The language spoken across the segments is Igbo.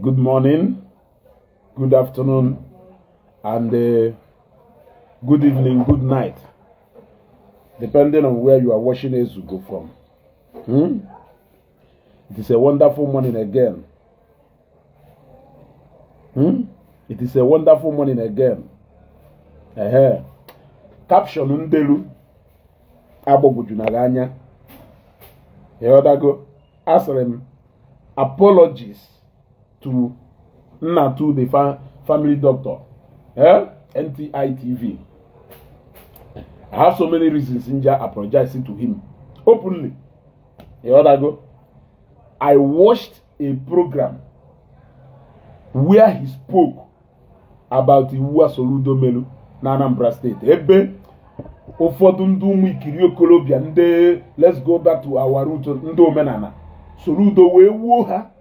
Good morning, good afternoon, and good evening, good night, depending on where you are watching this to go from. It is a wonderful morning again. It is a wonderful morning again. Caption ndelu aboguju na anya. Yodago asrem apologies to Natu the family doctor. NTI TV. I have so many reasons in apologizing to him openly. Yodago, I watched a program where he spoke about the Soludo Melu na Anambra State. Ebe ụfọdụ ndị ụmụ ikiri okolobịa ndị let's go back to our root ndị omenala Soludo wee wuo ha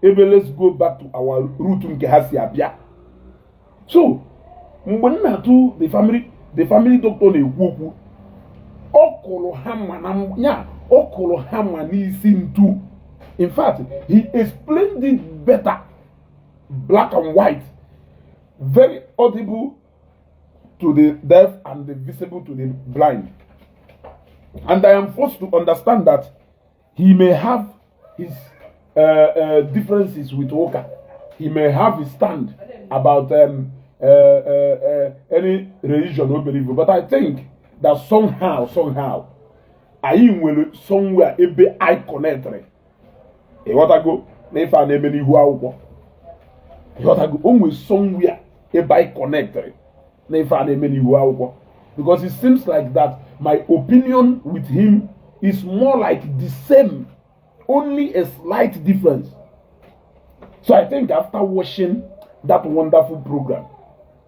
ebe let's go back to our root nke ha si abịa. So mgbe Natu the family doctor na-ekwu okwu ọ kụrụ hama n'isi ntu. In fact, he explained it better, black and white, very audible to the deaf and visible to the blind. And I am forced to understand that he may have his differences with Oka. He may have his stand about any religion or belief. But I think that somehow, I will somewhere be I connected. What I go, if I name any who I what I go, always somewhere if I connected. If I name any who I because it seems like that my opinion with him is more like the same, only a slight difference. So I think after watching that wonderful program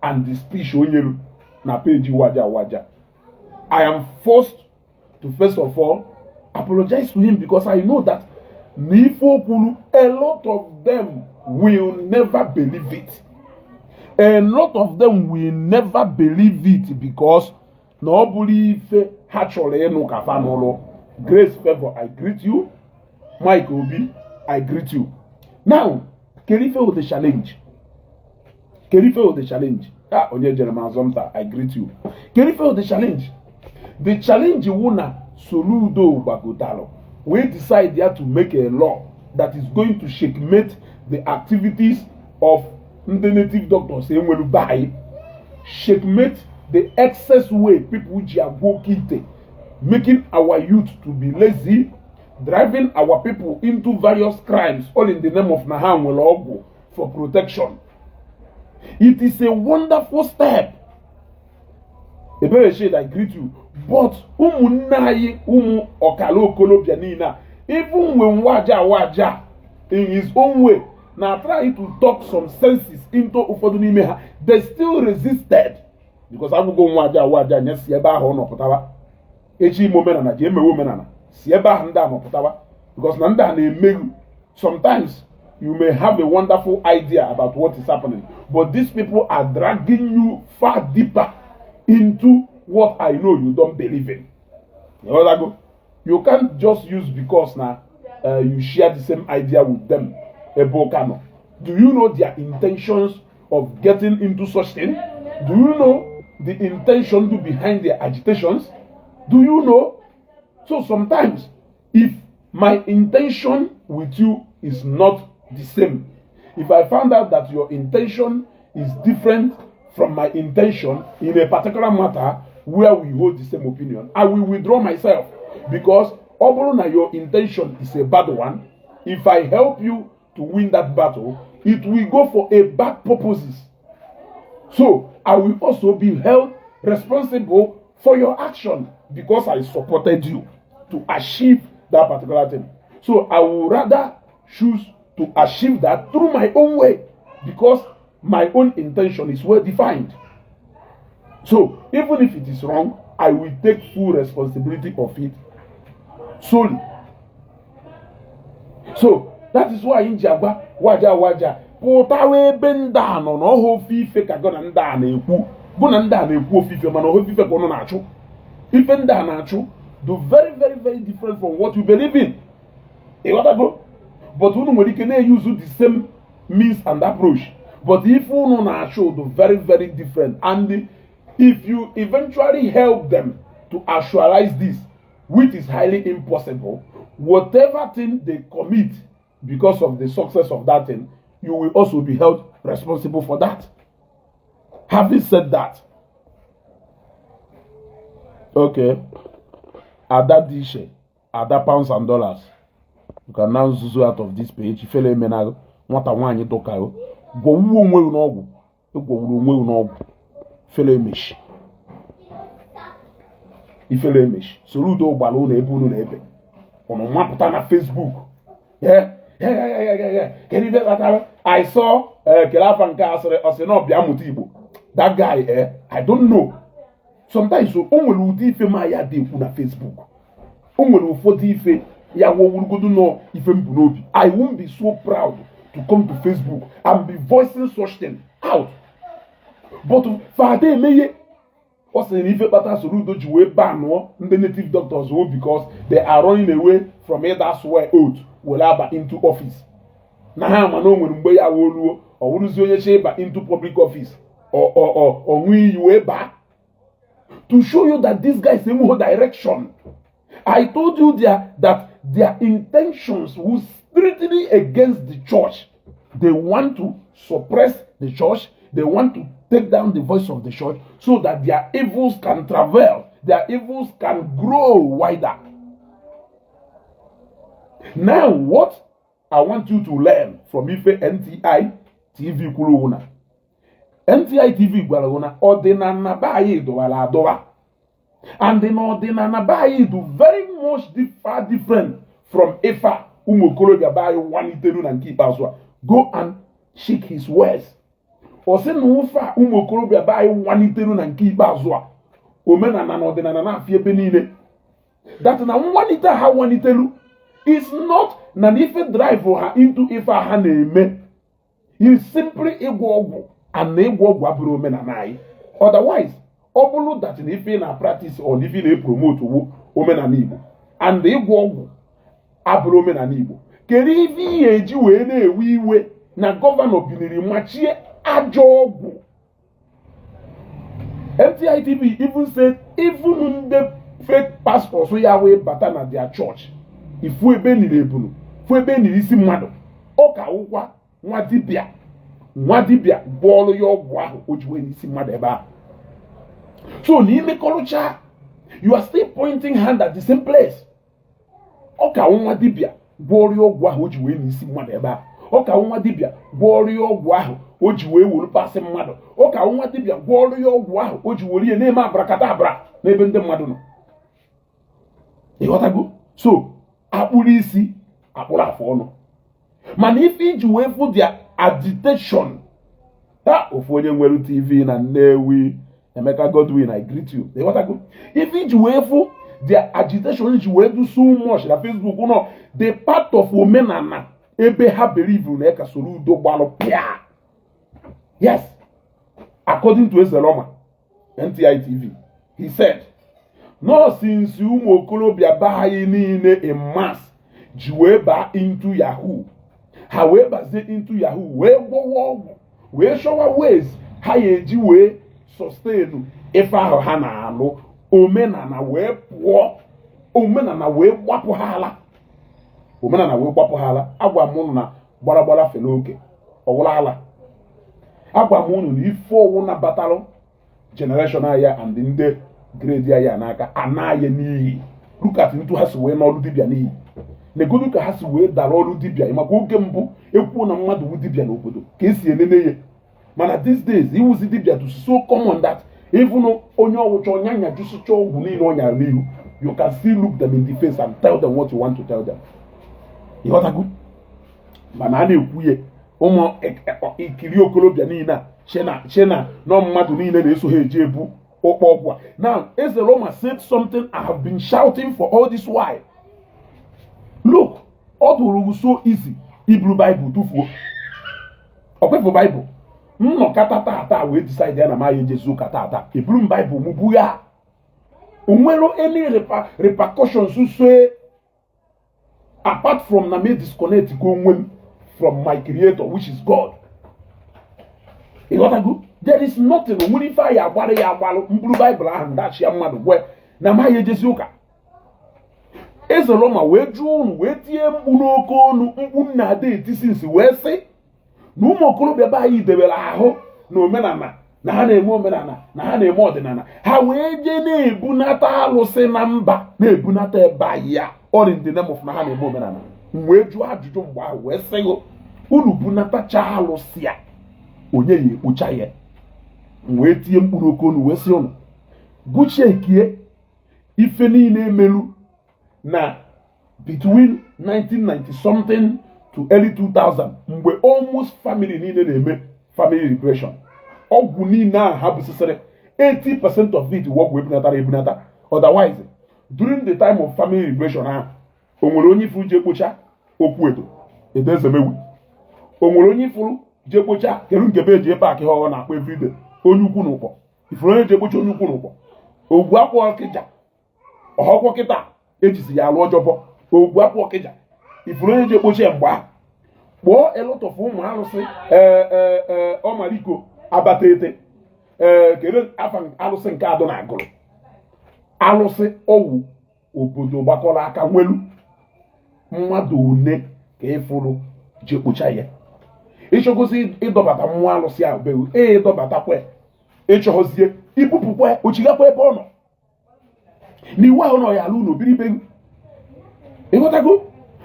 and the speech on na page waja, I am forced to first of all apologize to him because I know that a lot of them will never believe it. A lot of them will never believe it because no believe Grace Favor, I greet you. Mike Obi, I greet you. Now, Kerife with the challenge. Onye Jeremiah Zomta, I greet you. Kerife with the challenge. The challenge wuna Soludo Bagotalo. We decide there to make a law that is going to checkmate the activities of the native doctors. Checkmate the excess way people go kite, making our youth to be lazy, driving our people into various crimes, all in the name of Naham Welogo for protection. It is a wonderful step. A very shade, I greet you. But umu okalo kolobia nina, even when waja in his own way, now trying to talk some senses into ufodunimeha, they still resisted. Because I will go waja yes sieba hono potawa. Echi momenana, jeme womenana, sieba handa no potawa. Because nanda ne megu. Sometimes you may have a wonderful idea about what is happening, but these people are dragging you far deeper into what I know you don't believe in. You can't just use because now you share the same idea with them. Do you know their intentions of getting into such thing? Do you know the intention behind their agitations? Do you know? So sometimes, if my intention with you is not the same, if I found out that your intention is different from my intention in a particular matter where we hold the same opinion, I will withdraw myself. Because although your intention is a bad one, if I help you to win that battle, it will go for a bad purposes. So I will also be held responsible for your action because I supported you to achieve that particular thing. So I would rather choose to achieve that through my own way because my own intention is well defined. So even if it is wrong, I will take full responsibility of it solely. So that is why in Jagba, waja. Putawe benda no ho fife ka gona nda na ekwu. Gona nda na ekwu fife mana ho fife ko no na achu. Ife nda na achu do very different from what you believe in. E what go? But unu nwere ike na use the same means and approach. But if unu na achu do very different, and if you eventually help them to actualize this, which is highly impossible, whatever thing they commit because of the success of that thing, you will also be held responsible for that. Having said that, okay, at that dish, at that pounds and dollars, you can now zoom out of this page. If you menal, what I want you to go, go no, fellow mish. If you mish, Soludo balloon ebunu nebe on a map on Facebook. Yeah. Can you get that? I saw Kelafan Castle or Seno Biamutibo. That guy, I don't know. Sometimes so only if Maya de on Facebook. Only for if ya will go to know if I won't be so proud to come to Facebook and be voicing such thing out. But Father May also if better Soludo Juwe ban the native doctors because they are running away from it. That's why oath will have into office. Now man when mgbe ya woluo or wuruzi onye cheba into public office or we you back to show you that this guy is in more direction. I told you that their intentions was strictly against the church. They want to suppress the church. They want to take down the voice of the church so that their evils can travel, their evils can grow wider. Now, what I want you to learn from NTI TV Soludo. NTI TV Soludo, ordinana bayi do wala doa. And the ordinana bayi do very much far different from Efa umokolo gabayi waniteru na nkipaswa. Go and check his words. Ose nufa umokolo gabayi waniteru na nkipaswa. Omena na ordinana na afie benine. That na wanita ha waniteru. It's not na ife drive her into ife ha na-eme. You simply egwu and egwu aburu omenanai. Otherwise, obulu that in ife na practice or ife na promote omenana Igbo and egwu aburu omenana Igbo. Keri ife eji wee na-ewe iwe na governor biniri machie ajo ogwu. NTI TV even said even the fake pastors who ya we bata na their church. Ifu ebe ni lebunu, fu ebe ni isi mmadu, oka ukwa, nwa dibia, bolu yo gwa, ojiwe ni isi mmadu eba. So, ni ime kolucha, you are still pointing hand at the same place. Oka nwa dibia, bolu yo gwa, ojiwe ni isi mmadu eba. Oka nwa dibia, bolu yo gwa, ojiwe wulu pasi mmadu. Oka nwa dibia, bolu yo gwa, ojiwe liye nema abrakadabra, nebe nde mmadu no. Ihotago? So, Apulisi, apula fono. Man, if you wait for their agitation, that of when you TV na Newi, Emeka Godwin, I greet you. They what I go. If you wait for their agitation, you wait do so much. Na Facebook, you know, the part of omenala, ebe ha believe in Eka Soludo balo pia. Yes, according to Ezeloma, NTI TV, he said. No, since you mokolobia bahayi niine in mass, jiweba into Yahoo. However, say into Yahoo, we show our ways, how ye jiwe sustain if I hana no, omenana we poor, omenana we wapohala, omenana we wapohala, agwa mona, bala feloke, or wala. agwa m unu na ife ọwụ na batalụ generation aya and ndị grade aya n'aka anaghị n'iyi lukat ntu ha si wee n'ọrụ dibịa n'iyi negodu ka ha si wee dara ọrụ dibịa maka oge mbụ ekwuo na mmadụ wu dibịa n'obodo ka esi enene ya mana these days iwuzi dibịa to so common that even onye ọwụcha ọnyanya jụsụcha ọgwụ niile ọ nyara n'ihu you can still look them in the face and tell them what you want to tell them. Ịghọtago? Mana a na-ekwu ya ụmụ ikiri okolobịa niile a chena na mmadụ niile na-eso ha eji ebu ụkpọ ọgwụ a. Now Eze Roma said something I have been shouting for all this while. Look, ọ dụrụ so easy iburu Bible tụfuo. Ọkwefu Bible nnọkọta tata wee decide ya na ma ya ejezu ụka tata eburu m Bible m bu ya. O nwere any repercussions so apart from na me disconnect go onwe from my creator which is God. You got to go? There is nothing. When if I agbara ya agbalu mburu Bible ahụ ndachi ya mmadụ gwe na ma ya ejezi ụka. Eze Roma wee jụọ unu wee tie mkpu n'oke ọnụ mkpu na-ada etisi nsi wee sị na ụmụ okorobịa be anyị debere ahụ na omenala na ha na-eme omenala na ha na-eme ọdịnala ha wee jee na-ebunata alụsị na mba na-ebunata ebe anyị ya all in the name of na ha na-eme omenala. Wee jụọ ajụjụ mgbe ahụ wee sị unu bunatacha alụsị ya onye ya ekpocha ya. Wee tie mkpụrụ oke unu wee sị unu gụchie ekie ife niile emelu na between 1990 something to early 2000 mgbe almost family niile na-eme family liberation. Ọgwụ niile ahụ ha busisịrị 80% of it ọgwụ ebunata. Otherwise during the time of family liberation ahụ o nwere onye ifuru je kpocha okwu edo edezemewu. O nwere onye ifuru je kpocha kedu nke be eji paaki ha ọ na-akpọ everyday onye ukwu n'ụkpọ. Ifuru onye je kpocha onye ukwu n'ụkpọ. Ogwu akwụ ọkịja ọhọkwọ kịta ejizi ya alụ ọjọbọ. Ogwu akwụ ọkịja ifuru onye je kpocha mgbe ahụ kpọọ a lot of ụmụ alụsị ọmaliko abatete kedu afa alụsị nke adọ na agụrụ alụsị ọwụ obodo gbakọrọ aka nwelu mmadụ one ka ịfụrụ je kpocha ya. Ịchọgozi ịdọbata mmụọ alụsị ahụ bewu ịdọbatakwa ịchọgozie ibupụkwa ochigakwa ebe ọ nọ n'iwu ahụ nọ ya alụ n'obiri bewu. Ịghọtago?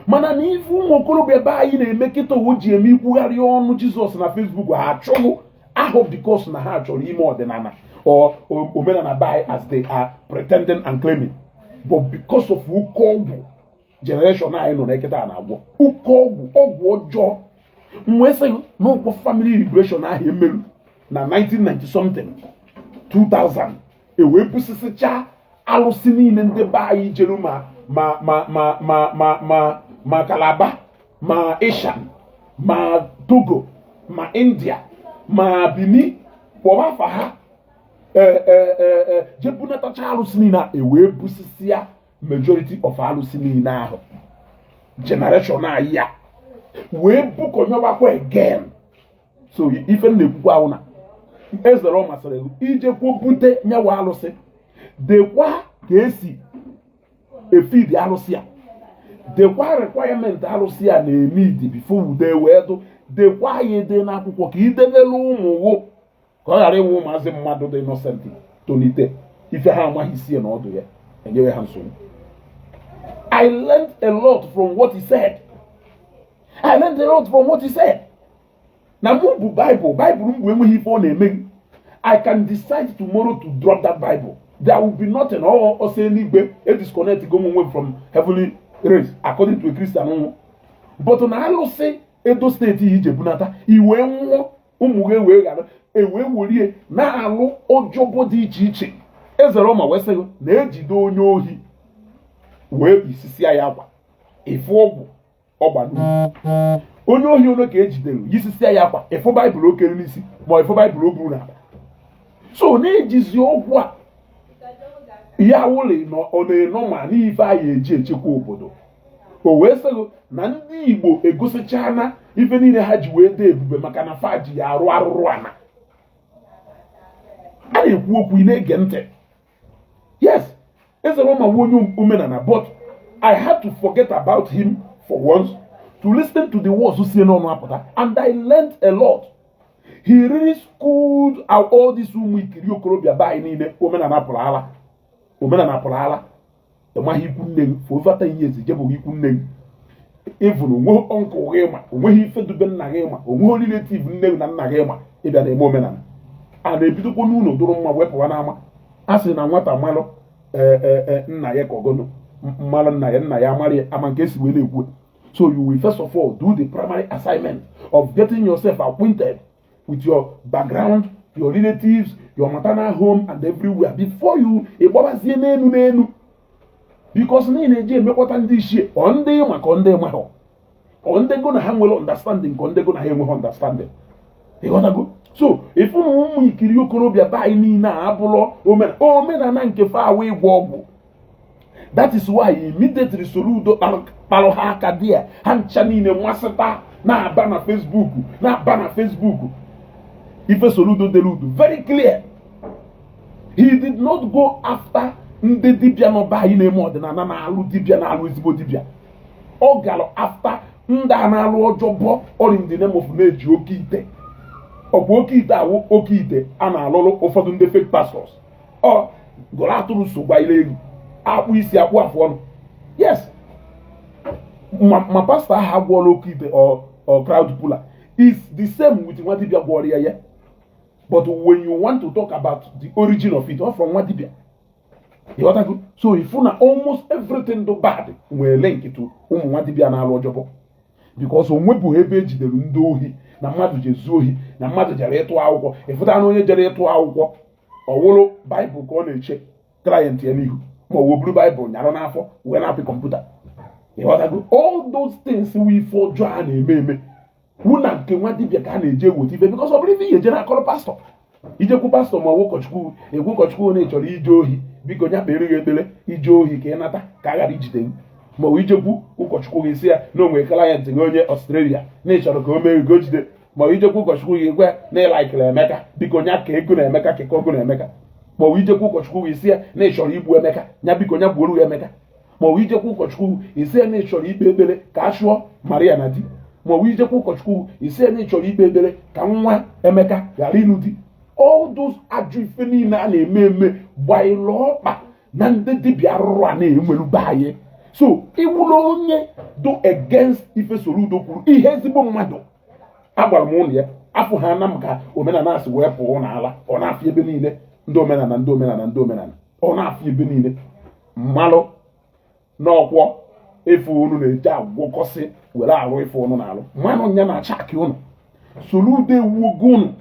Mana na ife ụmụ okorobịa ebe anyị na-eme kịta owo ji eme ikwugharị ọnụ Jizọs na Facebook ha achọghị ahụ because na ha chọrọ ime ọdịnala or omenala by as they are pretending and claiming, but because of ụkọ ọgwụ generation anyị nọ na-eketa na-agwọ ụkọ ọgwụ ọjọọ. Mgbe sị n'ụkwụ family liberation ahụ emerụ na 1990 something 2000 ewee busisicha alụsị niile ndị be anyị jeru ma Calabar ma Ishan ma Togo ma India ma Benin kpọrọ afa ha jebunatacha alụsị niile ewee busisia majority of alụsị niile ahụ generation anyị ya wee bukọnyọbakwa again. So ife na-ekwukwa ahụ na Eze Roma masịrị ijekwa bute nyawa alụsị dekwa ka esi efidi alụsị a dekwa requirement alụsị a na-emedi before ude wee dụ dekwa ya ede n'akwụkwọ ka idebelu ụmụ ka ọ ghara ịwụ ụmụazị mmadụ dị innocent tonite ife ha amaghị isi na ọdụ ya enyewe ha nsogbu. I learned a lot from what he said. Na mụ bụ Bible mgbe enweghị ife ọ na-eme. I can decide tomorrow to drop that Bible. There will be nothing or say anyway a disconnect go away from heavenly race according to a Christian. But na alụsị Edo steeti ije bunata iwe nwụọ ụmụ gị wee gara ewe worie na-alụ ọjọbọ dị iche iche. Eze Roma wee sị na-ejide onye ohi wee isisia ya akwa ife ọgwụ ọgba onye ohi ono ka ejidere yisisia ya akwa ife Baịbụl okere n'isi ma ife Baịbụl o buru n'akpa. So na-ejizi ọgwụ a ya wụle ọ na-enọ ma n'ife anyị eji echekwa obodo. O wee sịgo na ndị Igbo egosichana ife niile ha ji wee dee ebube maka na fa ji ya arụ arụrụ ana. A na-ekwu okwu ị na-ege ntị. Yes, Eze Roma nwe onye omenala, but I had to forget about him for once to listen to the words si n'ọnụ apụta, and I learned a lot. He really schooled out all these umikiri okorobịa by niile omenala pụrụ ala. Omenala pụrụ ala. Emaghị ikwu nne for over 10 years jebụghị ikwu nne. Even onwe uncle gị ma, onweghị ife dube nna gị ma, onweghị relative nne na nna gị ma ịbịa na-eme omenala. A na-ebidokwa n'ụlọ dụrụ mma wepụwa n'ama. A sị na nwata malụ nna ya kogono mmalụ nna ya amara ama nke esi wee na-ekwu. So you will first of all do the primary assignment of getting yourself acquainted with your background, your relatives, your maternal home, and everywhere before you egbabazie n'enu. Because na na-eji emekọta ndị ichie ọ ndị maka ndị mahụ ọ ndị go na ha nwere understanding ka ndị go na ha enweghị understanding. Ịghọtago? So ifu na ụmụ ikiri okorobịa baị niile a abụrụ omenala nke fa awa ịgwọ ọgwụ. That is why immediately Soludo kpalụ ha aka dị ya ha ncha niile masịta na-aba na Facebook ife Soludo deludo very clear. He did not go after ndị dibịa n'ọba anyị na-eme ọdịnala na-alụ dibịa na-alụ ezigbo dibịa. Ọ galụ after ndị a na-alụ ọjọbọ all in the name of na-eji oke ite. Ọ bụ oke ite awụ oke ite a na-alụrụ ụfọdụ ndị fake pastors. Ọ gụrụ atụrụ so gba ile elu akpụ isi akpụ afụ ọnụ. Yes, ma pastor ahụ agwọọla oke ite or crowd puller is the same with nwa dibịa gwọrọ ya. But when you want to talk about the origin of it, all from nwa dibịa. You got to go? So if you na almost everything do bad, we link to ụmụ nwa dibịa na-alụ ọjọbọ. Because onwebu ebe ejidere ndị ohi na mmadụ jezu ohi na mmadụ jere ịtụ akwụkwọ. Ịfụta na onye jere ịtụ akwụkwọ ọwụrụ Baịbụl ka ọ na-eche client ya n'ihu ma ọ bụrụ Baịbụl nyarụ n'afọ wee na-apị kọmputa. You got to go? All those things we for jọ a na-eme wụ na nke nwa dibịa ka a na-eje eweta ife because ọ bụrụ ife ihe je na-akọrọ pastọ. Ijekwu pastọ ma ọ ụkọchukwu ekwu ụkọchukwu na ịchọrọ ije ohi biko nya kpere gị ekpere ije ohi ka ị nata ka a ghara ijide gị. Ma ọ ijekwu ụkọchukwu gị si ya na onwe client gị onye Australia na ịchọrọ ka o mee ego jide ma ọ ijekwu ụkọchukwu gị gwa na ịlaikịrị Emeka biko nya ka ego na Emeka ka ego na Emeka. Ma ọ ijekwu ụkọchukwu gị si ya na ịchọrọ igbu Emeka nya biko nya gbuoro ya Emeka. Ma ọ ijekwu ụkọchukwu isi ya na ịchọrọ ikpe ekpere ka a chụọ Maria na di. Ma ọ ijekwu ụkọchukwu isi ya na ịchọrọ ikpe ekpere ka nwa Emeka ghara ịnụ di. All those ajọ ife niile a na-eme gbaịlụ ọkpa na ndị dibịa arụrụ a na-enwelu be anyị. So iwụrụ onye do against ife Soludo kwuru ihe ezigbo mmadụ agbara m ụlọ ya afọ ha na m ka omenala asị wee pụọ n'ala ọ na-afị ebe niile ndị omenala ọ na-afị ebe niile mmalụ n'ọkwọ efu unu na-eje agwọkọsị were arụ ife unu na-alụ mmanụ nya na-acha akị unu Soludo ewuogo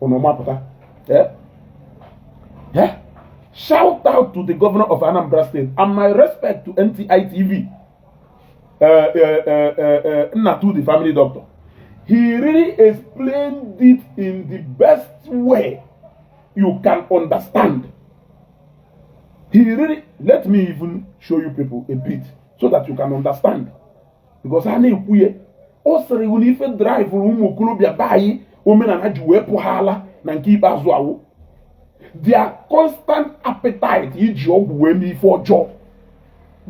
unu mapụta. Shout out to the governor of Anambra State and my respect to NTI TV Natu the family doctor. He really explained it in the best way you can understand. He really, let me even show you people a bit so that you can understand. Because I know we also if drive ụmụ okorobịa bayi omenala ji wee pụhala na nke ikpeazụ awụ. Their constant appetite iji ọgwụ wee mee ife ọjọọ.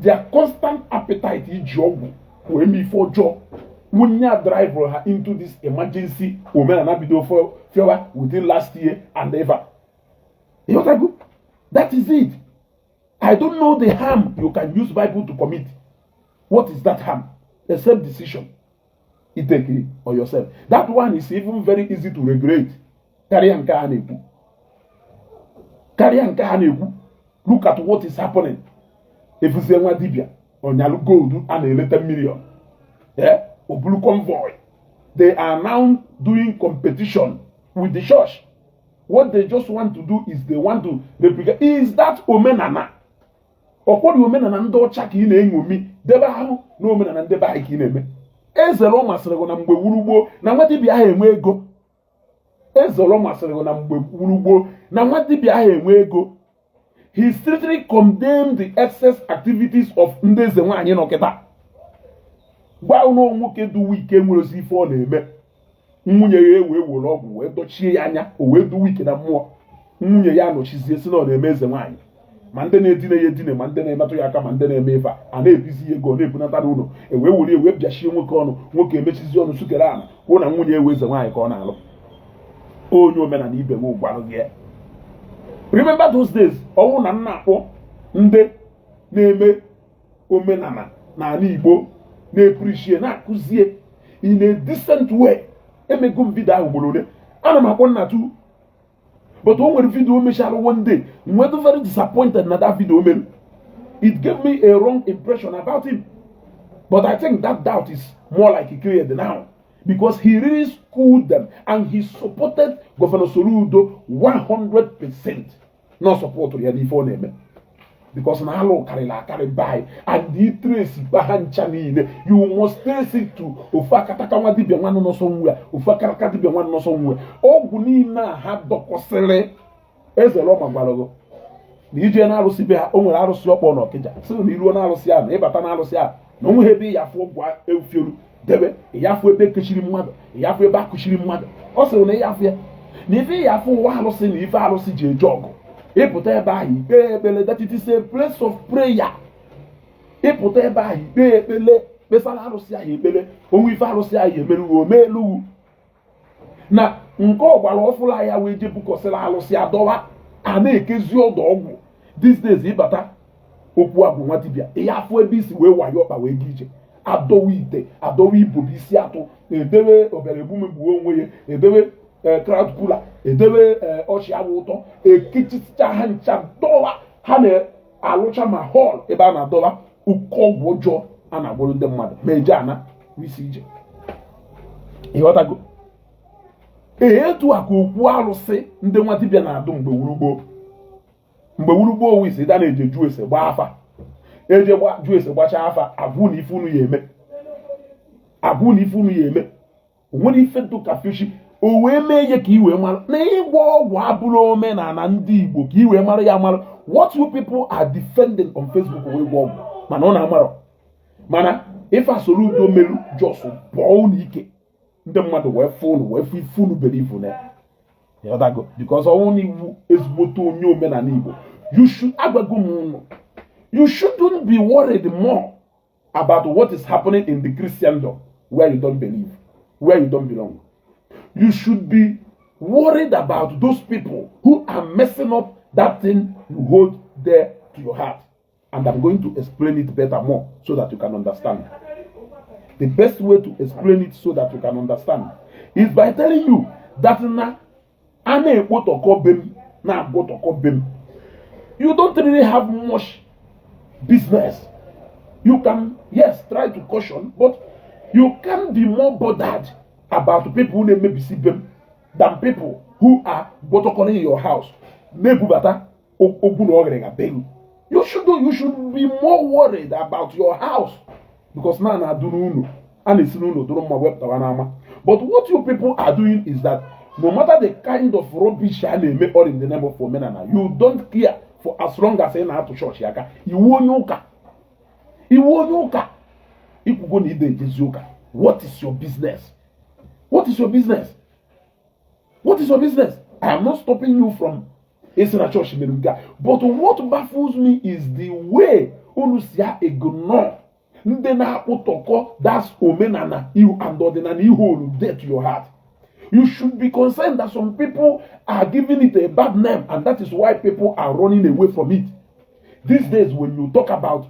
Their constant appetite iji ọgwụ wee mee ife ọjọọ. When you drive her into this emergency omenala bido fewa within last year and ever. You know what I go? That is it. I don't know the harm you can use Bible to commit. What is that harm? A self-decision. You take it or yourself. That one is even very easy to regulate. Carry and look at what is happening. If you say one dibia on your gold and a little million, yeah, or blue convoy, they are now doing competition with the church. What they just want to do is they want to replicate. Is that omenana? Or what omenana ndo chaki in engomi? Deba how no omenana deba ikineme. Ezelo masrego na mgbe wurugbo na nwati bia ha enwe ego. Ezelo masrego na mgbe wurugbo na nwati bia ha enwe ego. He strictly condemned the excess activities of ndeze nwaanyị nọkịta. Gwa ụnụ nwoke du wike nwere ozi ife ọ na-eme. Nwunye ya wee were ọgwụ wee dochie ya anya o wee du wike na mmụọ. Nwunye ya nọchizie si na ọ na-eme eze nwaanyị. ma ndị na-edine ya edine ma ndị na-emetụ ya aka ma ndị na-eme ife a na-ebizi ego na-ebunata n'ụlọ ewee were ewee bịachie nwoke ọnụ nwoke emechizi ọnụ sukere ala kwuo na nwunye ewe eze nwaanyị ka ọ na-alụ onye omenala ibe nwe gwarụ gị. Remember those days ọnwụ na nna akpọ ndị na-eme omenala n'ala Igbo na-eprichie na-akụzie in a decent way. Emego m vidio ahụ ugboro ole ana m akpọ Natu, but o nwere vidio o mechara one day nwere very disappointed na that video o mere. It gave me a wrong impression about him, but I think that doubt is more like he created now because he really schooled them and he supported Governor Soludo 100%. Not support ya n'ife ọ na-eme because na alụ karịrị akarị by and the trace ha ncha niile you must trace it to ofu akataka nwa dibịa nwanne n'ọsọ nwe ofu akaraka dibịa nwanne n'ọsọ nwe ọgwụ niile a ha dọkọsịrị eze Roma gwarago na ije na-arụsị be ha o nwere arụsị ọkpọ na Ọkịja sị na iruo na-arụsị ahụ na ịbata na-arụsị ahụ na onwe ha ebe ya afụ ọgwụ efiolu debe ya afụ ebe kechiri mmadụ ya afụ ebe akụchiri mmadụ ọ sịrị na ya afụ ya na ife ya afụ ụwa arụsị na ife arụsị ji eje ọgụ ịpụta ebe ahụ ikpe ekpele that it is a place of prayer. Ịpụta ebe ahụ ikpe ekpele kpesara arụsị ahụ ekpele onwe ife arụsị ahụ emeruo omeluwu na nke ọgbara ọfụla ya wee je bukọsịrị arụsị adọwa a na-ekezi ọdọ ọgwụ these days ịbata okwu abụ nwa dibịa ya afọ ebe isi wee wayo ọkpa wee gị ije adọwa ite adọwa ibobi isi atụ edewe obere ebumegbuo onwe ya edewe crowd puller edewe ọchị awụ ụtọ ekechicha ha ncha dọwa ha na-alụcha ma hall ebe a na-adọwa ụkọ ọgwụ ọjọọ a na-agbụrụ ndị mmadụ ma eje ana isi ije ịghọtago etu a ka okwu arụsị ndị nwa dibịa na-adụ mgbe wurugbo onwe isi da na-eje jụọ ese gbaa afa eje jụọ ese gbachaa afa agwụ na ife unu ya eme onwere ife dụ ka fishi o wee mee ihe ka i wee mara na ịgwọ ọgwụ abụrụ omenala ndị Igbo ka i wee mara ya mara what you people are defending on Facebook wee gwọ ọgwụ mana ọ na-amara mana ife Soludo meru jos bọọ unu ike ndị mmadụ wee fụ unu wee fụ ife unu believe na ya dago because ọnwụ n'iwu ezigbote onye omenala Igbo agwago m unu you shouldn't be worried more about what is happening in the Christendom where you don't believe, where you don't belong. You should be worried about those people who are messing up that thing you hold there to your heart. And I'm going to explain it better more so that you can understand. The best way to explain it so that you can understand is by telling you that you don't really have much business. You can, yes, try to caution, but you can be more bothered about people who may be them than people who are in your house. You should be more worried about your house because now I don't know. But what you people are doing is that no matter the kind of rubbish I make all in the name of omenala, you don't care for as long as I have to church. You won't What is your business? What is your business? What is your business? I am not stopping you from Esra Church, but what baffles me is the way Olusia ignore. That's omenana, you and ordinary you there to your heart. You should be concerned that some people are giving it a bad name, and that is why people are running away from it. These days, when you talk about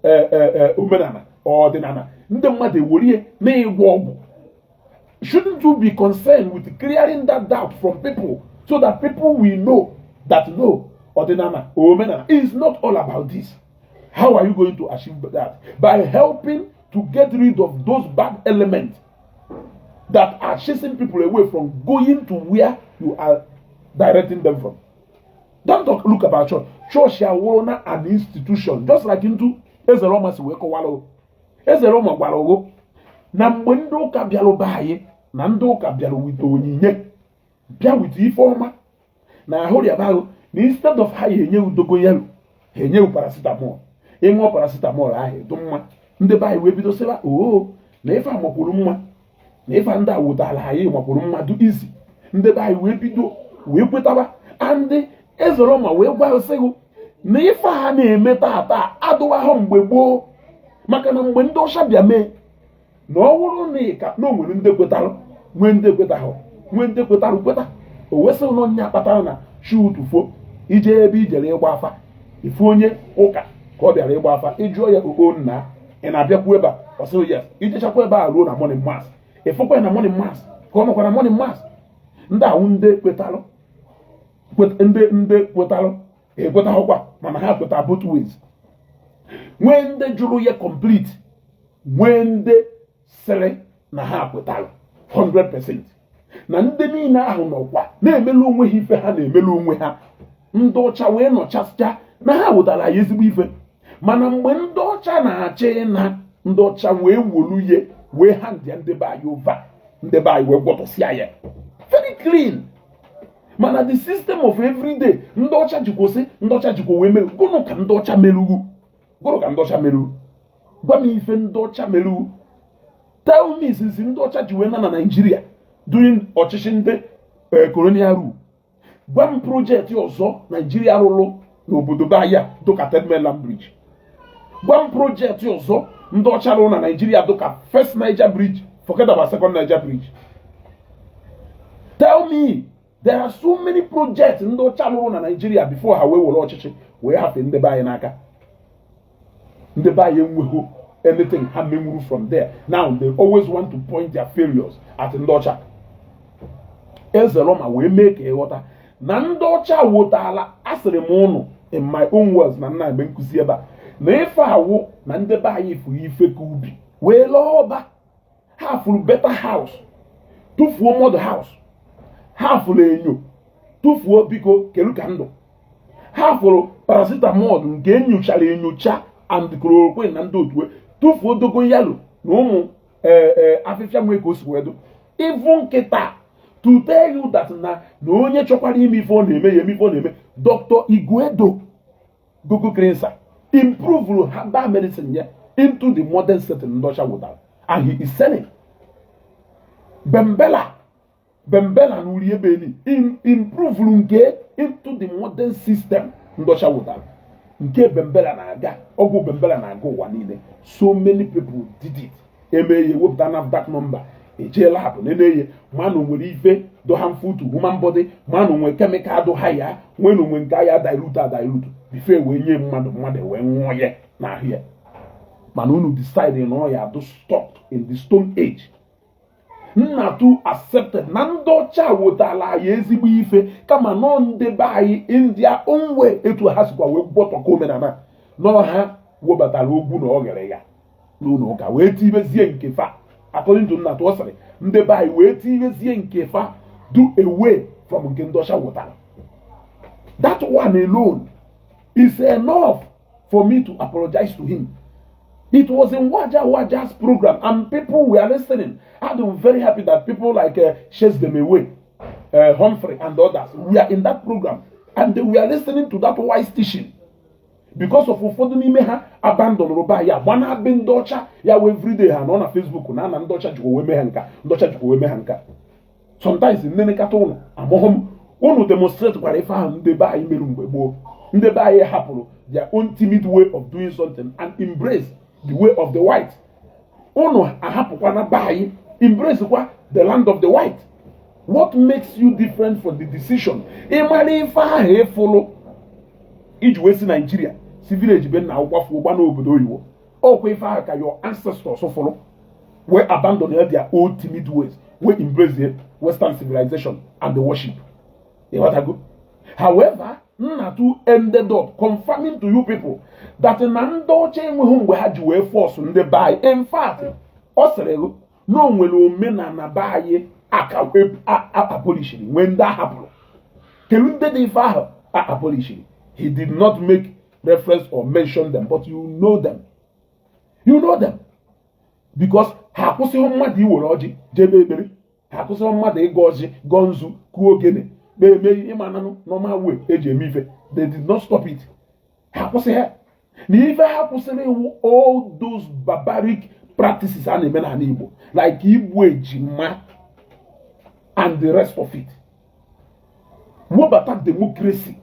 omenana or ordinana, shouldn't you be concerned with clearing that doubt from people so that people will know that no, ordinana or omenana is not all about this? How are you going to achieve that? By helping to get rid of those bad elements that are chasing people away from going to where you are directing them from. Don't look about church. Church is an institution, just like into Ezeroma Siweko. Ezeroma Walogo. Na mwendo kabialo baye, na ndo kabialo wito onyinye. Bia wito ifoma. Na ahori abago, instead of haye henye udogo yelu, henye paracetamol. Engo paracetamol ahe, dumma. Nde baye webido seba, na ifa mwapuru mwa. Na ifa nda wutala haye mwapuru mwa do easy. Nde baye webido, wepwetaba. And Ezeroma wegwa sego, na ife ha na-eme taa adụwa ha mgbe gboo maka na mgbe ndị ọcha bịa mee na ọ wụrụ na ịka na o nwere ndị kwetarụ nwee ndị kwetarụ nwee ndị kwetarụ kweta o wesị ụlọ nya kpatara na shutufo ije ebe ijere ịgba afa ifu onye ụka ka ọ bịara ịgba afa ịjụọ ya okpo nna ị na-abịakwu ebe a ọ sịrị ya ijechakwa ebe a ruo na morning mass ịfụkwa na morning mass ka ọ nọkwa na morning mass ndị ahụ ndị kwetarụ ndị kwetarụ ekwetaghịkwa mana ha kweta both ways nwee ndị jụrụ ya complete nwee ndị sịrị na ha kwetara 100%. na ndị niile ahụ nọkwa na-emelu onwe ha ife ha na-emelu onwe ha ndị ọcha wee nọchasịcha na ha wetara ya ezigbo ife mana mgbe ndị ọcha na-achị na ndị ọcha wee wolu ye wee ha ndị ndebe anyị ova ndebe anyị wee gwọtọsịa ya very clean mana the system of everyday ndị ọcha jikwụsị ndị ọcha jikwa wee mere gụnụ ka ndị ọcha merugwu gụnụ ka ndị ọcha merugwu gwa m ife ndị ọcha merugwu tell me since ndị ọcha ji wee na Nigeria during ọchịchị ndị colonial rule gwa m projekti ọzọ Nigeria rụrụ n'obodo be anyị dịka Third Mainland Bridge gwa m projekti ọzọ ndị ọcha rụrụ na Nigeria dịka First Niger Bridge forget about Second Niger Bridge. Tell me there are so many projects ndị ọcha rụrụ na Nigeria before ha wee were ọchịchị wee hafe ndị be anyị n'aka ndị be anyị enweghị anything ha menwuru from there. Now they always want to point their failures at ndị ọcha. Eze Roma wee mee ka ịghọta na ndị ọcha wotala asịrị m ụnụ in my own words na nna ebe nkụzi ebe a na ife awụ na ndị be anyị furu ife ka ubi wee lọọ ọba ha furu better house tụfuo mother house ha furu enyo tụfuo biko kedu ka ndụ ha furu paracetamol nke enyochara enyocha and chloroquine na ndị otuwe tụfuo dogoyaro na ụmụ afịfịa nwee ka o si wedo ivu nkịta to tell you that na onye chọkwara ime ife ọ na-eme ya eme ife ọ na-eme Dr. Igwedo Gogo Cleanser improve herbal medicine ya into the modern setting ndị ọcha wụtara and he is selling Bembela na uri ebe ni improve nke into the modern system ndị ọcha wụtara nke Bembela na-aga ọgwụ Bembela na-aga ụwa niile so many people did it emeye wepụta NAFDAC number ejela hapụ neneye manụ nwere ife do harmful to human body manụ nwere chemical do haya nwenu nwe nke ya dilute before wee nye mmadụ wee nwụọ ya n'ahụ ya mana unu decide na ọ ya do stopped in the stone age. Natu accepted na ndị ọcha wetala ya ezigbo ife kama nọ ndị be anyị in their own way etu ha sikwa wee gbọtọkọ omenala nọ ha webatara ogwu na ọ ghere ya n'ụlọ ụka wee tibezie nke fa according to Natu ọ sịrị ndị be anyị wee tibezie nke fa do away from nke ndị ọcha wetara. That one alone is enough for me to apologize to him. It was in Waja's program and people were listening. I'm very happy that people like Chase Them Away, Humphrey and others were in that program and they were listening to that wise teaching. Because of ụfọdụ n'ime ha abandon roba ya gbana be ndị ọcha ya we everyday ha nọ na Facebook na ndị ọcha jikwa wee mee ha nka ndị ọcha jikwa wee mee ha nka. Sometimes nnene kata ụlọ amohom unu demonstrate kwara ife ahụ ndị be anyị mere mgbe gboo ndị be anyị hapụrụ their own timid way of doing something and embrace the way of the white. Unu ahapụkwa na be anyị embrace kwa the land of the white. What makes you different from the decision? Ịmara ife ahụ ịfụlụ iji wee si Nigeria si village be na ụgbafu ụgba n'obodo oyibo ọkwa ife ahụ ka your ancestors fụlụ wee abandon their old timid ways wee embrace the western civilization and the worship. However, Natu ended up confirming to you people that na ndị ọcha enweghị mgbe ha ji wee force ndị be anyị. In fact, ọ sịrị ego na o nwere omenala be anyị aka abolishiri nwee ndị ahapụrụ kelu ndị dị ife ahụ abolishiri. He did not make reference or mention them, but you know them. You know them. Because ha akwụsịghị mmadụ iwere ọjị jebe ekpere, ha akwụsịghị mmadụ ịga ọjị gọọ nzu kuo ogene eme ịmananụ normal way eji eme ife. They did not stop it. Ha akwụsịghị na ife ha kwụsịrị iwu all those barbaric practices a na-eme n'ala Igbo like igbu ejima and the rest of it. Webata democracy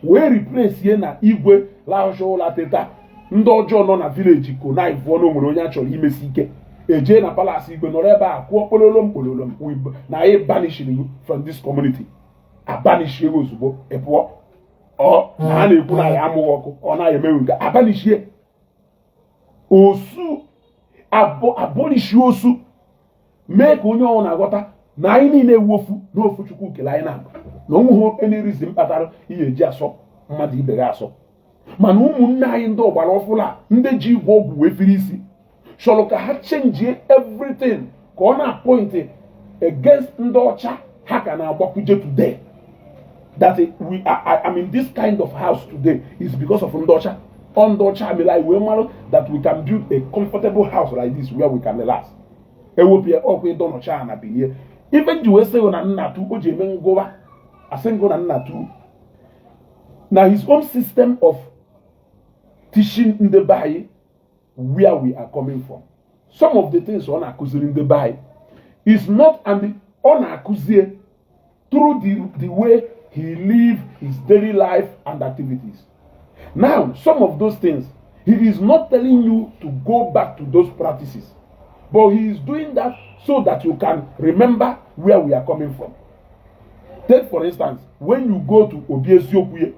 wee replace ye na igwe laụcha ụla teta ndị ọjọọ nọ na village connive ọnụ nwere onye a chọrọ imesi ike eje na palace igwe nọrọ ebe a kwụọ kpololom na anyị banishing you from this community abanishie ozugbo ịpụọ ọ na a na-ekwu na ya amụghị ọkụ ọ na-emewe nke abanishie osu abolishi osu mee ka onye ọrụ na-aghọta na anyị niile ewu ofu n'ofu Chukwu kele anyị na onweghị enerizi mkpatara ihe eji asọ mmadụ ibe ga asọ mana ụmụnne anyị ndị ọgbara ọfụla ndị ji igwe ọgwụ wee fere isi chọrọ ka ha chenjie everything ka ọ na-apọịntị against ndị ọcha ha ka na-agbakwuje today that I'm in this kind of house today is because of ndị ọcha ndị ọcha mere anyị wee mara that we can build a comfortable house like this where we can relax ewepụ ọkwa ịdọnọcha na bilie ife ji wee sị na Nnatu o ji eme ngụwa asị ngụ na Nnatu na his own system of teaching ndị be anyị where we are coming from. Some of the things ọ na-akụziri ndị be anyị is not and ọ na-akụzie through the way he live his daily life and activities. Now, some of those things, he is not telling you to go back to those practices, but he is doing that so that you can remember where we are coming from. Take for instance, when you go to Obieziokwe,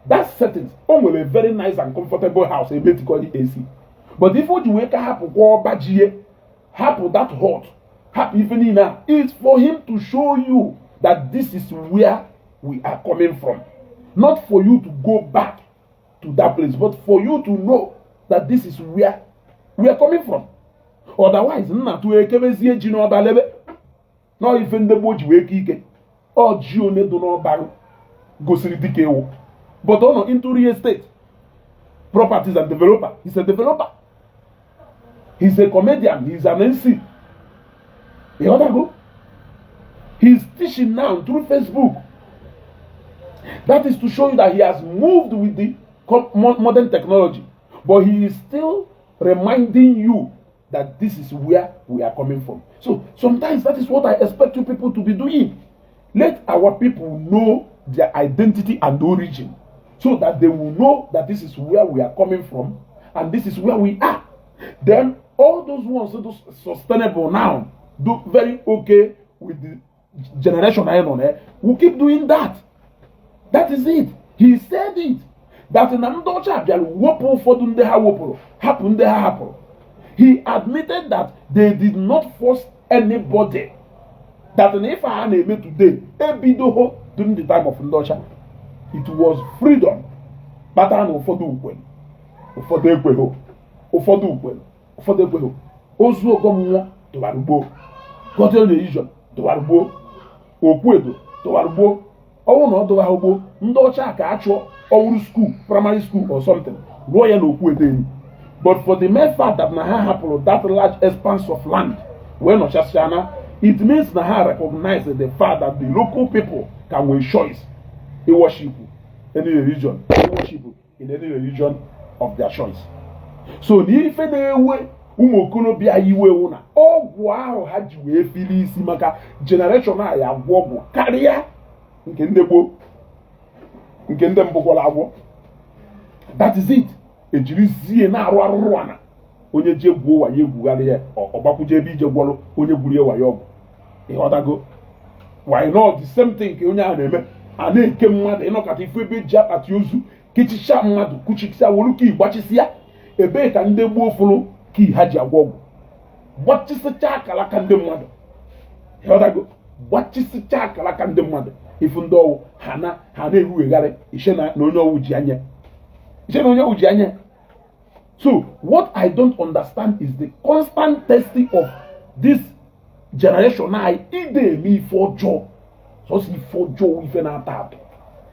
that settings, only a very nice and comfortable house, a basically AC. But if you wake up, happen that hot, happy evening now, it's for him to show you that this is where we are coming from. Not for you to go back to that place, but for you to know that this is where we are coming from. Otherwise, Nnatu ekebezie ji n'ọba lebe. No even the boji weke ike. Or ji one do n'ọba gosiri dike ewu. But ono into real estate, properties and developer. He's a developer. He's a comedian. He's an MC. You other go? He's teaching now through Facebook. That is to show you that he has moved with the modern technology. But he is still reminding you that this is where we are coming from. So sometimes that is what I expect you people to be doing. Let our people know their identity and origin, so that they will know that this is where we are coming from and this is where we are. Then all those ones that are sustainable now, do very okay with the generation I on there, will keep doing that. That is it. He said it. That in he admitted that they did not force anybody. That if I had made today, during the time of Ndosha, it was freedom. But I know for the also come to Warubo, Hotel Religion, to Warubo, Okwedo, to Warubo, oh no, to Warubo, Ndosha, actual old school, primary school or something, Royal Okwedo. But for the mere fact that Naha happened that large expanse of land, when Oshashana, it means Naha recognizes the fact that the local people can win choice. They worship any religion, they worship in any religion of their choice. So the ife na-ewe ụmụ okorobịa iwe wụ na ọgwụ ahụ ha ji wee fili isi maka generation a ya agwọ ọgwụ karịa nke ndị gboo nke ndị mbụkwara agwọ. That is it. Ejirizie na-arụ arụrụ ana onye je gwuo wayo egwugharị ya ọgbakwuje ebe ije gwọrọ onye gwurie wayo ọgwụ. Ịghọtago? Why not the same thing ka onye ahụ na-eme a na-eke mmadụ ịnọkọta ifu ebe ji akpati ozu kechicha mmadụ kuchikisa wolu ka ịgbachisịa ebe ka ndị gboo fụrụ ka ha ji agwọ ọgwụ gbachisịcha akalaka ndị mmadụ. Ịghọtago? Gbachisịcha akalaka ndị mmadụ ifu ndị ọwụ ha na-eruwegharị ishe na onye ọwụ ji anya. So what I don't understand is the constant testing of this generation. I ide me for job. So see for job if na tap.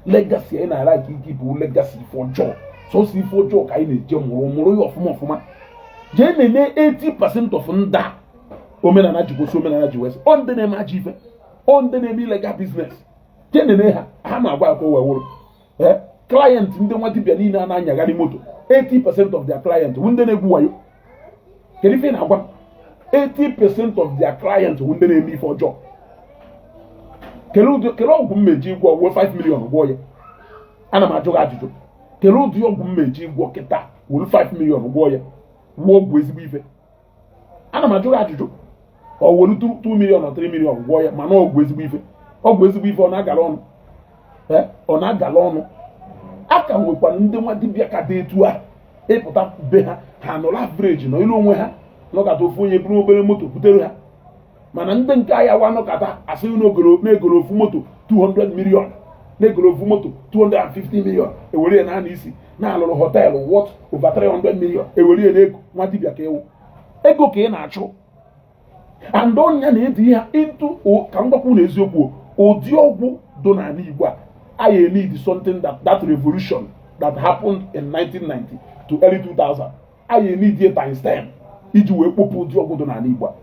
Legacy I like people legacy for job. So see for job I need je moro of more. Je nene 80% of nda. Omenala jigo so omenala jiwes. On the name ajife. On the name legal business. Je nene ha ma gwa ko we client ndị nwa dibia niile a na-anyagharị moto 80% of their client ndị na-egwu wayo. Kedu ife na-agwa 80% of their client ndị na-eme ife ọjọọ. Kele ọgwụ mmeji ịgwọ 5 million gwọ ya. ana m ajụ gị ajụjụ kele ụdị ọgwụ mmeji gwọ kịta wuru 5 million gwọ ya gwọ ọgwụ ezigbo ife ana m ajụ gị ajụjụ ọ wuru 2 million or 3 million gwọ ya mana ọgwụ ezigbo ife ọ na-agala ọnụ ọ na-agala ọnụ aka nwekwara ndị nwa dibịa ka dị etu a ịpụta be ha nọ average nọ ilu onwe ha nọkata ofu onye bụrụ obere moto butere ha mana ndị nke ahịa wa nọkata asị na-egoro ofu moto 200 million na-egoro ofu moto 250 million ewere ya na ana isi na-alụrụ họteelụ worth over 300 million ewere ya n'ego nwa dibịa ka ewu ego ka ị na-achụ and ọnya na-edi ha into ka mgbakwu na eziokwu ụdị ọgwụ do n'ala Igbo a I need something that revolution that happened in 1990 to early 2000 I need it times 10 iji wee kpopụ ụdị ọgwụ do n'ala Igbo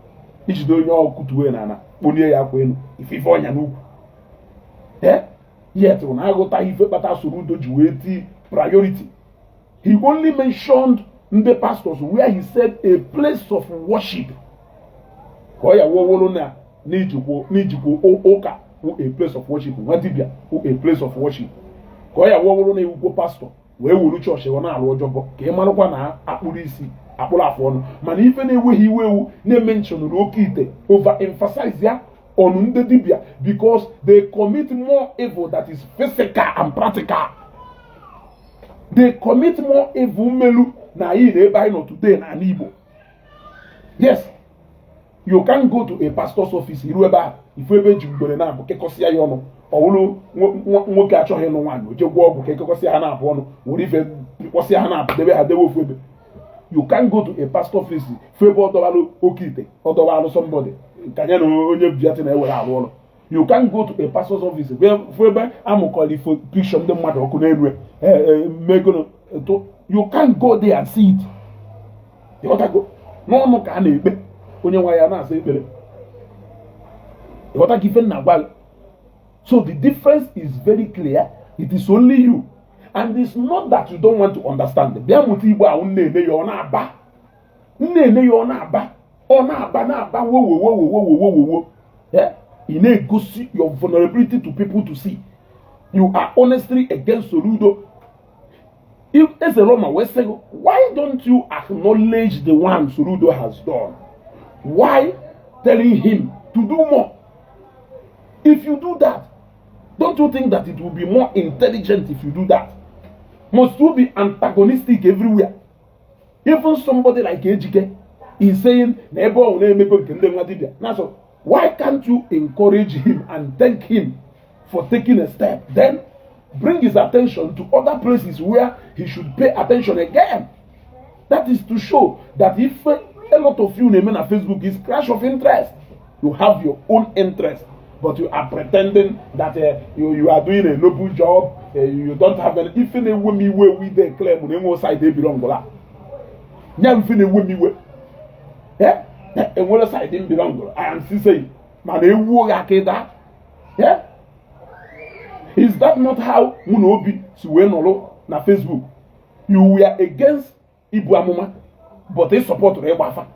iji do onye ọkụtuwe n'ala kpolie ya akwa elu ife ọnya n'ugwu yet na aghọta ife kpata Soludo ji wee ti priority. He only mentioned ndị pastors where he said a place of worship ka ọ ya wọwụrụ na n'ijikwo ụka a place of worship nwa dibịa a place of worship ka ọ ya wọwụrụ na ewukwo pastor wee wuru chọọchị ọ na-alụ ọjọbọ ka ị marakwa na akpụrụ isi akpụrụ afọ ọnụ mana ife na-enweghị iwe ewu na-emenshonụrụ oke ite over emphasize ya on ndị dibịa because they commit more evil that is physical and practical. They commit more evil melu na anyị na ebe anyị nọ today na Igbo. Yes, you can go to a pastor's office iru ebe a ifu ebe ji mgbere na abụ kekọsịa ya ọnụ ọwụrụ nwoke achọghị ịnụ nwaanyị o je gwọ ọgwụ kekọsịa ha na-abụ ọnụ were ife kpọsịa ha na-abụ debe ha debe ofu ebe. You can go to a pastor's office ifu ebe ọ dọbalụ oke ite ọ dọbalụ somebody kanye na onye biati na-ewere arụ ọrụ. You can go to a pastor's office ifu ebe amụkọrọ ifo picture ndị mmadụ ọkụ n'elu megono you can go there and see it. Ịghọtago n'ọnụ ka a na-ekpe onye nwa ya na-asa ekpere. Ịghọtago ife na-agwa. So the difference is very clear. It is only you. And it's not that you don't want to understand. Bịa mụta Igbo ahụ na-eme ya ọ na-aba. Na-eme ya ọ na-aba. Ọ na-aba wo. Ị na-egosi your vulnerability to people to see. You are honestly against Soludo. If as a Roma we say, why don't you acknowledge the one Soludo has done? Why telling him to do more? If you do that, don't you think that it will be more intelligent if you do that? Must you be antagonistic everywhere? Even somebody like Ejike is saying, why can't you encourage him and thank him for taking a step? Then bring his attention to other places where he should pay attention again. That is to show that if a lot of you name on Facebook is clash of interest, you have your own interest, but you are pretending that you are doing a noble job. You don't have any. If any women where we they claim on one side they belong to that. Now if any women where, and one side they belong to. I am still saying, man, they work like that. Yeah. Is that not how Munobi Suwenolo na Facebook? You were against Ibu Amuma, but they support Rebafa.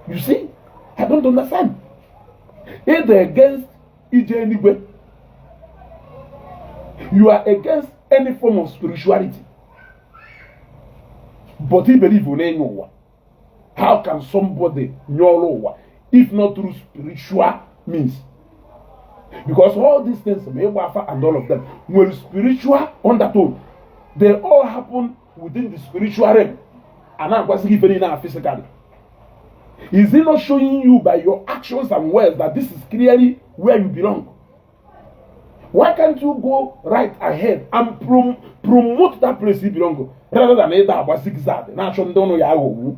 You see? I don't understand. Either against EJ anyway. You are against any form of spirituality. But he believe in any. How can somebody know if not through spiritual means? Because all these things, and all of them, were spiritual undertone. They all happen within the spiritual realm. And I'm going to give it now physically. Is it not showing you by your actions and words that this is clearly where you belong? Why can't you go right ahead and promote that place you belong to? Rather than either about zigzag. Now, show them don't know Yahoo.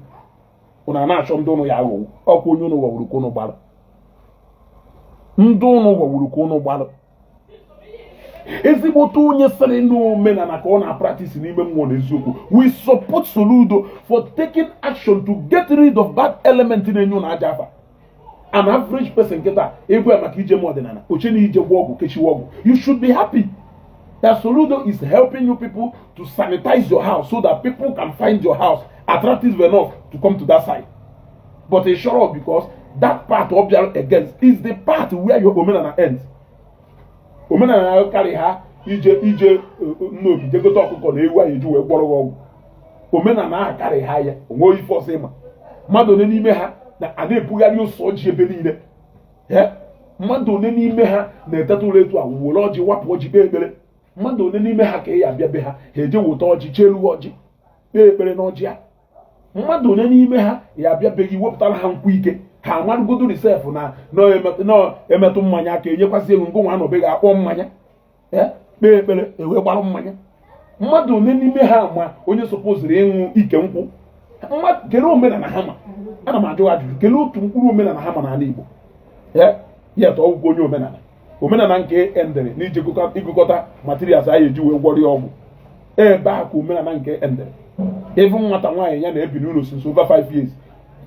Una show them don't know Yahoo. Or you know what will go no bother. Ndono wa wurukono balo. Ezigbo tu onye sere no men na ka ọ na practice n'ime mmụọ na eziokwu. We support Soludo for taking action to get rid of that element in enyo na ajafa. An average person keta ego maka ije mo ọdịnala. Oche na ije gwọ ọgwụ kechi ọgwụ. You should be happy that Soludo is helping you people to sanitize your house so that people can find your house attractive enough to come to that side. But it's sure because that part of your against is the part where your omenala ends. Omenala carry her ije nnobi jegote ọkụkọ na ewu anyị eji wee gwọrọ ọgwụ omenala ahụ karịghị ha ya onwe ife ọsọ ịma mmadụ one n'ime ha a na-ebugharị ose ọjị ebe niile mmadụ one n'ime ha na-eteta ụlọ etu a were ọjị wapụ ọjị kpee ekpere mmadụ one n'ime ha ka ya abịa be ha eje weta ọjị chelu ọjị kpee ekpere n'ọjị a mmadụ one n'ime ha ya abịabeghị wepụtara ha nkwụ ike ha amarụgodo risef na emetụ mmanya ka enyekwasị ego ngụ nwa anọbeghị akpọ mmanya kpee ekpere ewee gbarụ mmanya mmadụ one n'ime ha ma onye sopoziri ịṅụ ike nkwụ kelee omenala ha ma ana m ajụ ajụjụ kelee otu mkpụrụ omenala ha ma n'ala Igbo ya tọọ ụgwọ onye omenala nke endere na ije ịgụkọta materials anyị eji wee gwọrọ ya ọgwụ ebe a ka omenala nke endere ịfụ nwata nwaanyị ya na-ebi n'ụlọ since over 5 years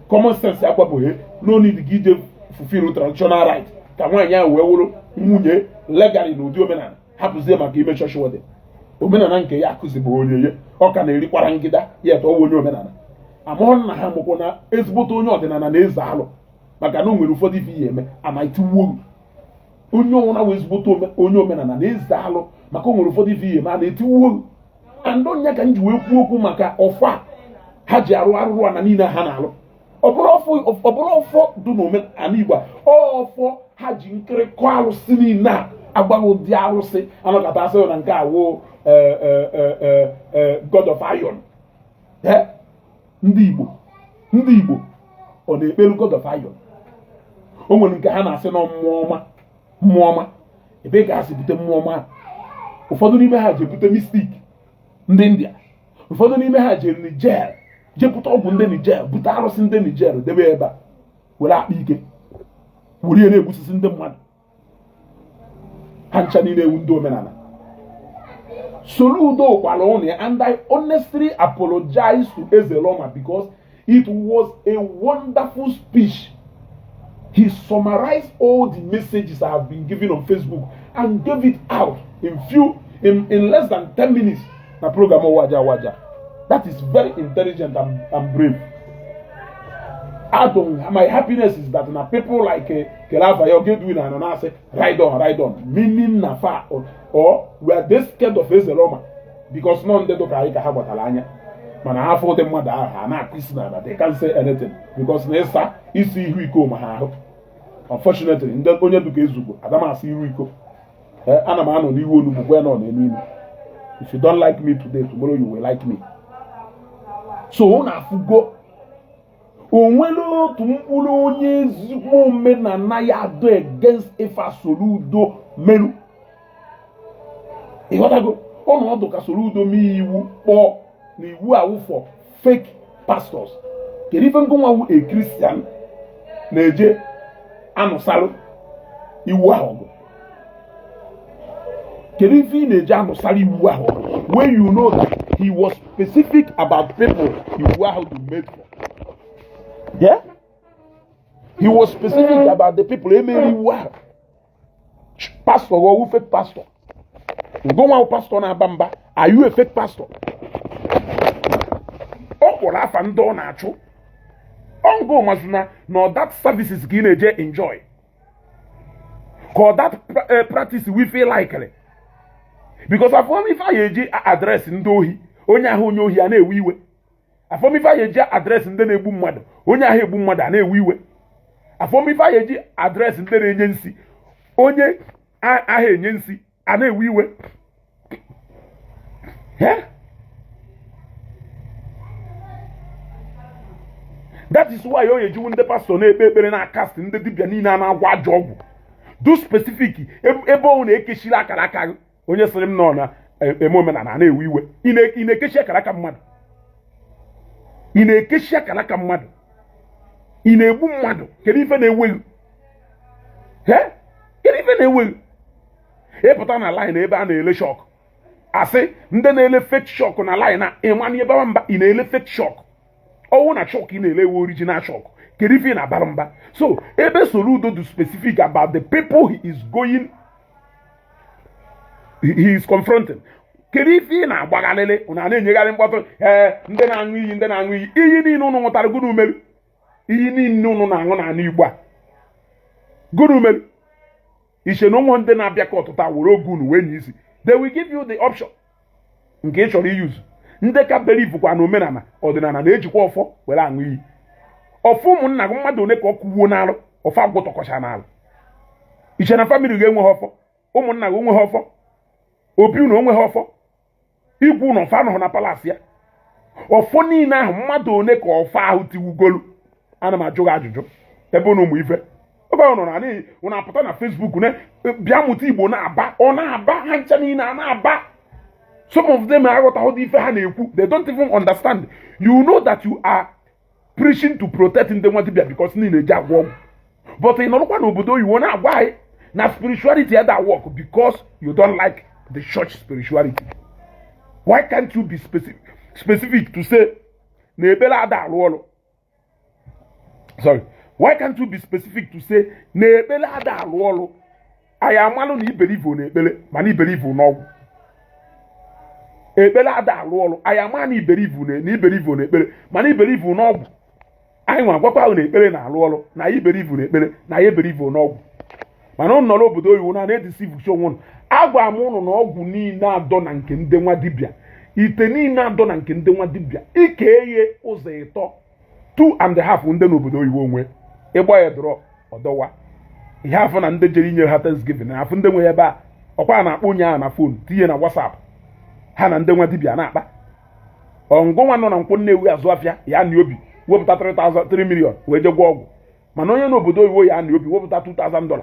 common sense agbapụghị no need gị ije fulfill traditional right ka nwaanyị ahụ wee wụrụ nwunye legally n'ụdị omenala hapụzie maka ime chọọchị wede omenala nke ya akụzibụ onye ya ọ ka na-erikwara ngịda ya tọọ onye omenala amụọ nna ha mụkwụ na ezigbote onye ọdịnala na-eze alụ maka na o nwere ụfọdụ ife ihe eme anaitiwuo onye ọnwụna wee ezigbote onye omenala na-eze alụ maka o nwere ụfọdụ ife ihe eme a na-etiwuo andọnya ka m ji wee kwuo okwu maka ọfọ ha ji arụ arụrụ ana niile ha na-alụ ọ bụrụ ọfọ dị n'omenala Igbo ọfọ ha ji nkịrịkọ arụsị niile a agbaghị ụdị arụsị anọkọta asị na nke awụ God of Iron ndị Igbo ọ na-ekpelu God of Iron o nwere nke ha na-asị na mmụọ ọma ebe ka ha si bute mmụọ ọma ụfọdụ n'ime ha ji ebute mistik ndị India ụfọdụ n'ime ha jere Niger jepụta ọgwụ ndị Niger bute arụsị ndị Niger debe ebe a were akpa ike were ihe na-egbusisi ndị mmadụ ha ncha niile ewu ndị omenala Soludo gwara ụnụ ya and I honestly apologize to Ezeloma because it was a wonderful speech. He summarized all the messages I have been giving on Facebook and gave it out in less than 10 minutes. Na program Waja. That is very intelligent and brave. My happiness is that na people like Kelava Yogedwin and Ona say ride on, meaning na far or were they scared of Ezeloma because none they don't have what alanya. Man, I have all them mother and I that they can't say anything because Nessa is see who go my unfortunately in that only to Gezugo, Adama see who Anamano you will be well on enemy. If you don't like me today, tomorrow you will like me. So na fugo onwelo tumpulo onye zigbo omenala ya do against Ifa Soludo melu. Iwatago ọnọdụ ka Soludo mi iwu kpọ na iwu awụ for fake pastors. Kedu ife ngụnwa a Christian na-eje anụsalụ iwu ahụ? Kedu ife ị na-eje anụsalụ iwu ahụ when you know that he was specific about people iwu ahụ to made for? Yeah? He was specific about the people emeri iwu ahụ. Pastor or fake pastor? Ngụnwa pastor na-aba mba, are you a fake pastor? Ọ kpọrọ afa ndị ọ na-achụ ọngụ mazụna na that services ka ị na-eje enjoy ka that practice we feel likely because afọm ife a eji adreesị ndị ohi onye ahụ onye ohi a na-ewe iwe afọm ife a eji adreesị ndị na-egbu mmadụ onye ahụ egbu mmadụ a na-ewe iwe afọm ife a eji adreesị ndị na-enye nsi onye ahụ enye nsi a na-ewe iwe. That is why you ejiwu ndị pastor na-ekpe ekpere na cast ndị dibịa niile a na-agwa ajọ ọgwụ do specific ebe ọ na-ekechiri akara aka onye sịrị m nọ na eme omenala na-ewe iwe ị na-ekechi akara aka mmadụ ị na-ekechi akara aka mmadụ ị na-egbu mmadụ kedu ife na-eweghị kedu ife na-eweghị ịpụta na line ebe a na-ele shọk asị ndị na-ele fake shọk na line na ịmanye ebe mba ị na-ele fake shọk ọwụ na shọk ị na-ele ewe original shọk kedu ife na-abara mba. So ebe Soludo do specific about the people he is confronting kedu ife na-agbaghalịlị ụna na-enyegharị mkpọtụ ndị na-aṅụ iyi iyi niile ụnụ nwụtara gụnụ umelu iyi niile ụnụ na-aṅụ na anụ Igbo a gụnụ umelu iche na ụmụ ndị na-abịa ka ọtụtụ were oge unu wee n'isi they will give you the option nke ị chọrọ use. Ndị ka believe kwa na omenala ọdịnala na-ejikwa ọfọ were aṅụ iyi. Ọfọ ụmụnna gị mmadụ one ka ọ kwuo n'alụ ọfọ agwụ tọkọcha n'alụ. Iche na family ga-enwe ọfọ, ụmụnna gị onwe ha ọfọ, obi na onwe ha ọfọ, igwu na ọfọ anọghị na palace ya. Ọfọ niile ahụ mmadụ one ka ọfọ ahụ tiwugolu. Ana m ajụ gị ajụjụ ebe ụnụ ụmụ ife oge ọ nọ na n'ihi ụnụ apụta na Facebook na bịa mụta Igbo na-aba ọ na-aba ha ncha niile a na-aba. Some of them aghọtaghị dị ife ha na-ekwu. They don't even understand. You know that you are preaching to protect ndị nwa dibịa because niile eji agwọ ọgwụ. But ị nọrọkwa n'obodo oyibo na-agwa anyị na spirituality ya da work because you don't like the church spirituality. Why can't you be specific to say na ebele ada alụ ọlụ? Sorry. Why can't you be specific to say na ekpele ada alụ ọlụ? Anyị amalụ na iberivo na ekpele mana iberivo n'ọgwụ. Ekpele ada alụ ọlụ. Anyị ama na iberivo na ekpele mana iberivo n'ọgwụ. Anyị nwa gwakwa na ekpele na alụ ọlụ na iberivo na ekpele na iberivo n'ọgwụ. Mana ụnụ nọ n'obodo oyibo na na-edisivu show ụnụ. Agwa m ụnụ na ọgwụ niile adọ na nke ndị nwa dibịa. Ite niile adọ na nke ndị nwa dibịa. Ike eye ụzọ ịtọ 2.5 ndị n'obodo oyibo onwe. Ịgba ya dọrọ ọdọwa. Ihe afọ na ndị jere inye ha Thanksgiving na afọ ndị nwe ebe a ọkwa na-akpọ onye ahụ na fon tinye na WhatsApp ha na ndị nwa dibịa na-akpa. Ọngụ nwa nọ na nkwụ Nnewi azụ afịa ya na obi wepụta 3 million wee je gwọ ọgwụ. Mana onye n'obodo oyibo ya na obi wepụta $2,000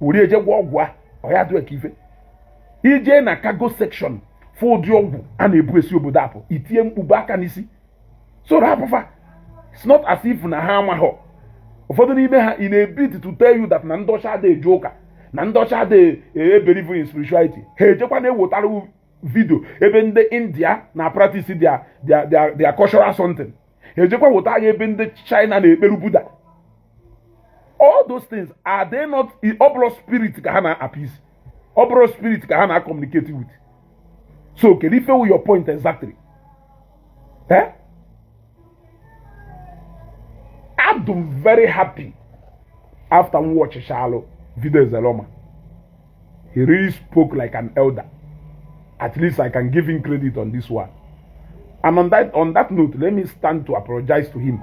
wuri eje gwọ ọgwụ a ọ ya dịwa ka ife. Ije na cargo section fụ ụdị ọgwụ a na-ebu esi obodo apụ itinye mkpube aka n'isi. So hapụfa. It's not as if na ha amaghọ. Ụfọdụ n'ime ha in a bid to tell you that na ndị ọcha adịghị eje ụka na ndị ọcha adịghị believe in spirituality. Ha ejekwa na-ewetara video ebe ndị India na practice their cultural something. Ha ejekwa weta agha ebe ndị China na-ekperu Buddha. All those things are they not obro spirit ka ha na-appease? Obro spirit ka ha na-communicate with. So can you feel your point exactly? Eh? I'm very happy after watching Shallow video Zeloma. He really spoke like an elder. At least I can give him credit on this one. And on that note, let me stand to apologize to him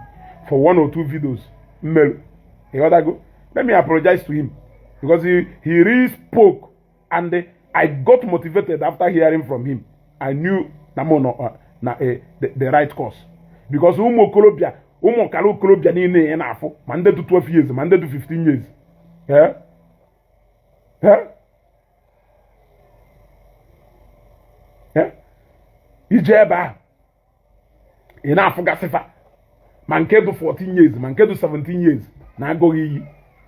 for 1 or 2 videos. Let me apologize to him because he really spoke and I got motivated after hearing from him. I knew the right course because ụmụ kala okorobịa niile ya na-afụ ma ndị 12 years ma ndị 15 years. Ije ebe ahụ ị na-afụ gasịfa ma nke 14 years ma nke 17 years na-agụghị iyi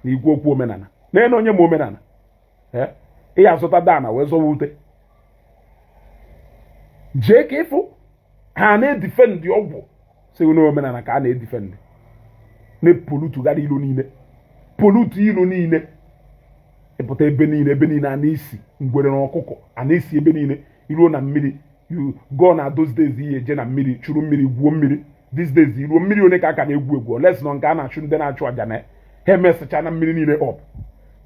na igwe okwu omenala na onye ma omenala ị ya azụta dana wee zọwa ute jee ka ịfụ ha na-edifend ọgwụ si n'omenala ka a na-edifend na-polutu gara ilo niile polutu ilo niile ịpụta ebe niile a na-esi ngwere na ọkụkọ a na-esi ebe niile iruo na mmiri you go na those days ihe eje na mmiri chụrụ mmiri gwuo mmiri these days iruo mmiri one ka aka na-egwu egwu les nọ nke a na-achụ ndị na-achụ aja na ha emesịcha na mmiri niile ọp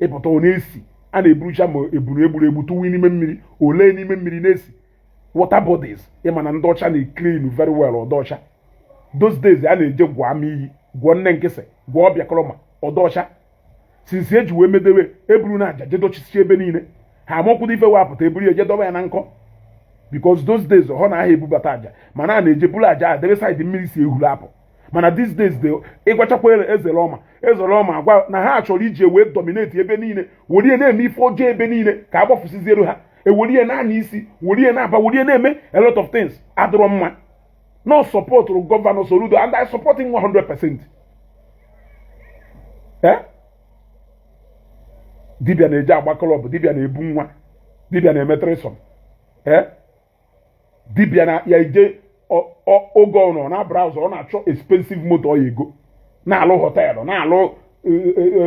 ịpụta ọ na-esi a na-eburucha ma egbu tụwa n'ime mmiri ole n'ime mmiri na-esi water bodies ịma na ndị ọcha na-clean very well ọdọcha those days a na-eje gwọ ama iyi gwọ nne nkịsị gwọ ọbịa kọrọma ọdọcha sinsi eji wee medewe eburu na aja jedochisi ebe niile ha amakwụdo ife wapụta eburu ya jedoba ya na nkọ because those days ọ na aha ebubata aja mana a na-eje buru aja debe side mmiri si ehuru apụ mana these days ịgwachakwa Ezeloma agwa na ha chọrọ iji wee dominate ebe niile werie na-eme ife ọjọọ ebe niile ka agbafụsiziere ha ewerie naanị isi werie na-aba werie na-eme a lot of things adịrọ mma no support Governor Soludo and I support him 100%. Dibia na-eje agba klọb, dibia na-ebu nwa, dibia na-eme tresom. Dibia na ya eje oge ọnọ na browser ọ na-achọ expensive motor ọ ya ego na-alụ họteelụ na-alụ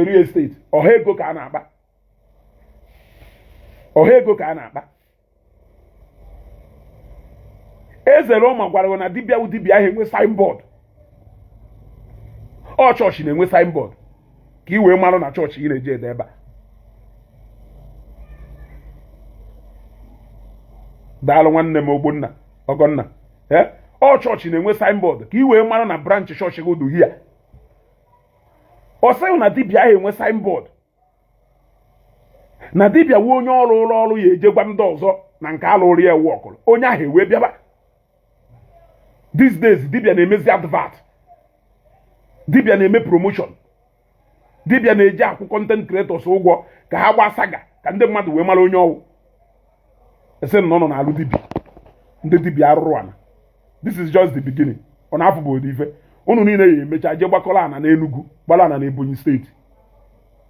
real estate ọha ego ka a na-akpa Ezeloma gwara na dibia ahụ enwe signboard ọ chọọchị na-enwe signboard ka i wee marụ na chọọchị ị na-eje ede ebe a daalụ nwanne m Ogbonna Ogonna ọ chọọchị na-enwe signboard ka i wee mara na branch chọọchị gị dị hia. Ọ sịghị na dibịa ahụ enwe signboard na dibịa wee onye ọrụ ụlọ ọrụ ya eje gwa ndị ọzọ na nke alụrụ ya ewu ọkụrụ onye ahụ ewee bịaba. These days dibịa na-emezi advert, dibịa na-eme promotion, dibịa na-eji akwụ content creators ụgwọ ka ha gbaa saga ka ndị mmadụ wee mara onye ọwụ. Ese na ọ nọ n'alụ dibịa, ndị dibịa arụrụ ana. This is just the beginning. Ọ na-afụ bụ ụdị ife unu niile ya emecha je gbakọrọ ana n'Enugu gbara ana n'Ebonyi steeti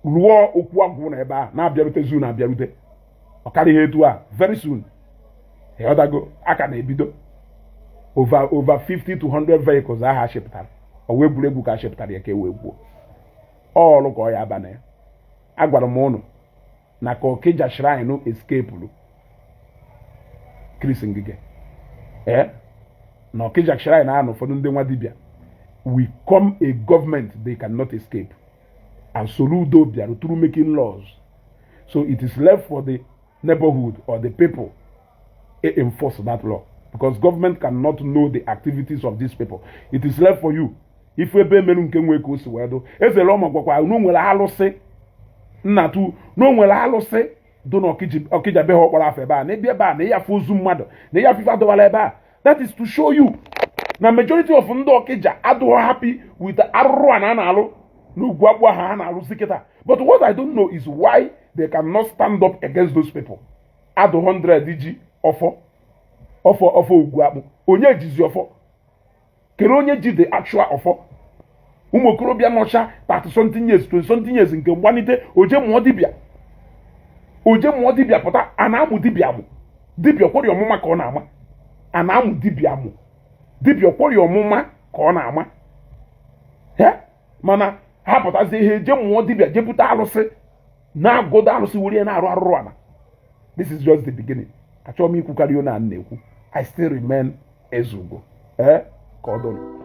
rụọ okwu agwụ na ebe a na-abịarute zu na-abịarute ọ karịghị etu a very soon. Ịghọtago aka na-ebido over 50 to 100 vehicles aha shepụtara ọ wee egwuregwu ka shepụtara ya ka e wee gwuo ọrụ ka ọ ya aba na ya. Agwara m ụnụ na ka Okija shrine escapelu Chris Ngige na Okija shrine ahụ ụfọdụ ndị nwa dibịa we come a government they cannot escape, and Soludo bịara through making laws, so it is left for the neighborhood or the people to enforce that law, because government cannot know the activities of these people. It is left for you. If ebe menu nke nwe ka o si wee do eze lọma gwakwa no nwere alụsị Natu no nwere alụsị do na Okija be ha ọkpọrọ afọ ebe a na ebe a na ya fụ ozu mmadụ na ya fifa dọwara ebe a. That is to show you na majority of ndị Okija adịghị happy with arụrụ a na-alụ n'ugwu akpụ ha na-alụsi kịta. But what I don't know is why they cannot stand up against those people. Adụ 100 ji ọfọ ugwu akpụ onye jizi ọfọ kere onye ji the actual ọfọ. Ụmụ okorobịa nọcha 30 something years 20 something years nke mgbanite oje mụọ dibịa pụta a na-amụ dibịa amụ dibịa kwori ọmụma ka ọ na-ama a na-amụ dibịa amụ dibịa kwori ọmụma ka ọ na-ama mana ha pụtazi ihe je mụọ dibịa jepụta alụsị na-agụdo alụsị were na-arụ arụrụ ana. This is just the beginning. Achọrọ m ikwu karịa na na-ekwu. I still remain Ezugo ka ọ dọrọ.